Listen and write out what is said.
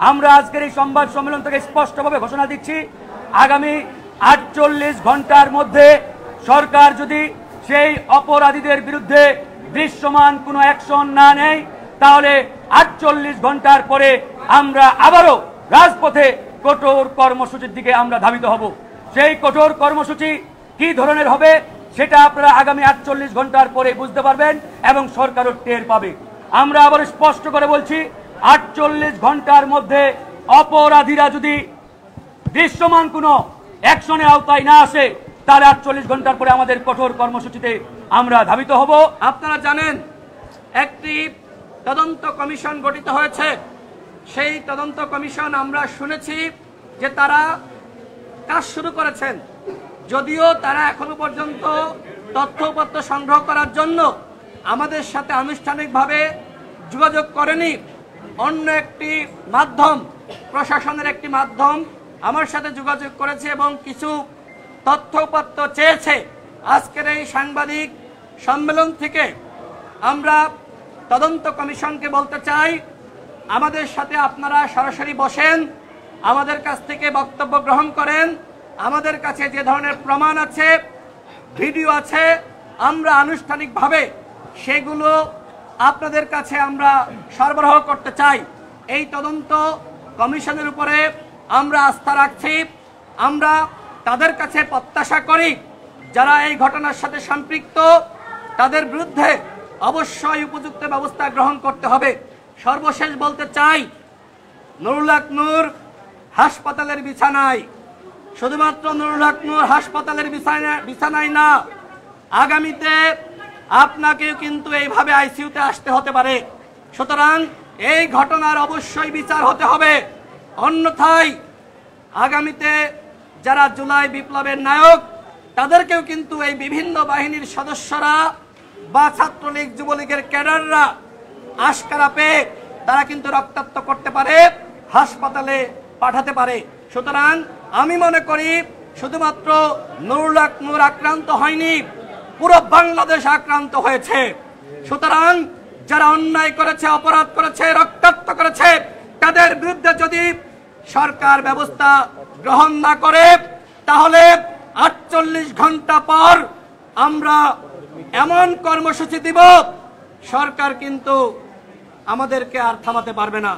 আমরা আজকের এই সংবাদ সম্মেলন থেকে স্পষ্টভাবে ঘোষণা দিচ্ছি, আগামী 48 ঘন্টার মধ্যে সরকার যদি সেই অপরাধীদের বিরুদ্ধে দৃশ্যমান কোনো অ্যাকশন না নেয়, তাহলে 48 ঘন্টার পরে আমরা আবারও রাজপথে কঠোর কর্মসূচির দিকে আমরা ধাবিত হব। সেই কঠোর কর্মসূচি কি ধরনের হবে সেটা আপনারা আগামী 48 ঘন্টার পরে বুঝতে পারবেন এবং সরকারও টের পাবে। আমরা আবার স্পষ্ট করে বলছি, 48 ঘন্টার মধ্যে অপরাধীরা যদি দৃশ্যমান কোনো অ্যাকশনের আওতায় না আসে, তাহলে 48 ঘন্টার পরে আমাদের কঠোর কর্মসূচিতে আমরা ধাবিত হব। আপনারা জানেন, একটি তদন্ত কমিশন গঠিত হয়েছে। সেই তদন্ত কমিশন আমরা শুনেছি যে তারা কাজ শুরু করেছেন, যদিও তারা এখনো পর্যন্ত তথ্যপত্র সংগ্রহ করার জন্য আমাদের সাথে আনুষ্ঠানিকভাবে যোগাযোগ করেনি। অন্য একটি মাধ্যম, প্রশাসনের একটি মাধ্যম আমার সাথে যোগাযোগ করেছে এবং কিছু তথ্যপত্র চেয়েছে। আজকের এই সাংবাদিক সম্মেলন থেকে আমরা তদন্ত কমিশনকে বলতে চাই, আমাদের সাথে আপনারা সরাসরি বসেন, আমাদের কাছ থেকে বক্তব্য গ্রহণ করেন। আমাদের কাছে যে ধরনের প্রমাণ আছে, ভিডিও আছে, আমরা আনুষ্ঠানিকভাবে সেগুলো আপনাদের কাছে আমরা সরবরাহ করতে চাই। এই তদন্ত কমিশনের উপরে আমরা আস্থা রাখছি। আমরা তাদের কাছে প্রত্যাশা করি যারা এই ঘটনার সাথে সম্পৃক্ত, তাদের বিরুদ্ধে অবশ্যই উপযুক্ত ব্যবস্থা গ্রহণ করতে হবে। সর্বশেষ বলতে চাই, নুরুল হক নূর হাসপাতালের বিছানায়, শুধুমাত্র নুরুল হক নূর হাসপাতালের বিছানায় না, আগামীতে আপনাকেও কিন্তু এইভাবে আইসিইউতে আসতে হতে পারে। সুতরাং এই ঘটনার অবশ্যই বিচার হতে হবে। অন্যথায় আগামীতে যারা জুলাই বিপ্লবের নায়ক, তাদেরকেও কিন্তু এই বিভিন্ন বাহিনীর সদস্যরা বা ছাত্রলীগ যুবলীগের ক্যাডাররা আশকারা পেয়ে তারা কিন্তু রক্তাক্ত করতে পারে, হাসপাতালে পাঠাতে পারে। সুতরাং আমি মনে করি শুধুমাত্র নুরুল হক নূর আক্রান্ত হয়নি, পুরো বাংলাদেশ আক্রান্ত হয়েছে। সুতরাং যারা অন্যায় করেছে, অপরাধ করেছে, রক্তাক্ত করেছে, তাদের বিরুদ্ধে যদি সরকার ব্যবস্থা গ্রহণ না করে, তাহলে 48 ঘন্টা পর আমরা এমন কর্মসূচি দিব, সরকার কিন্তু আমাদেরকে আর থামাতে পারবে না।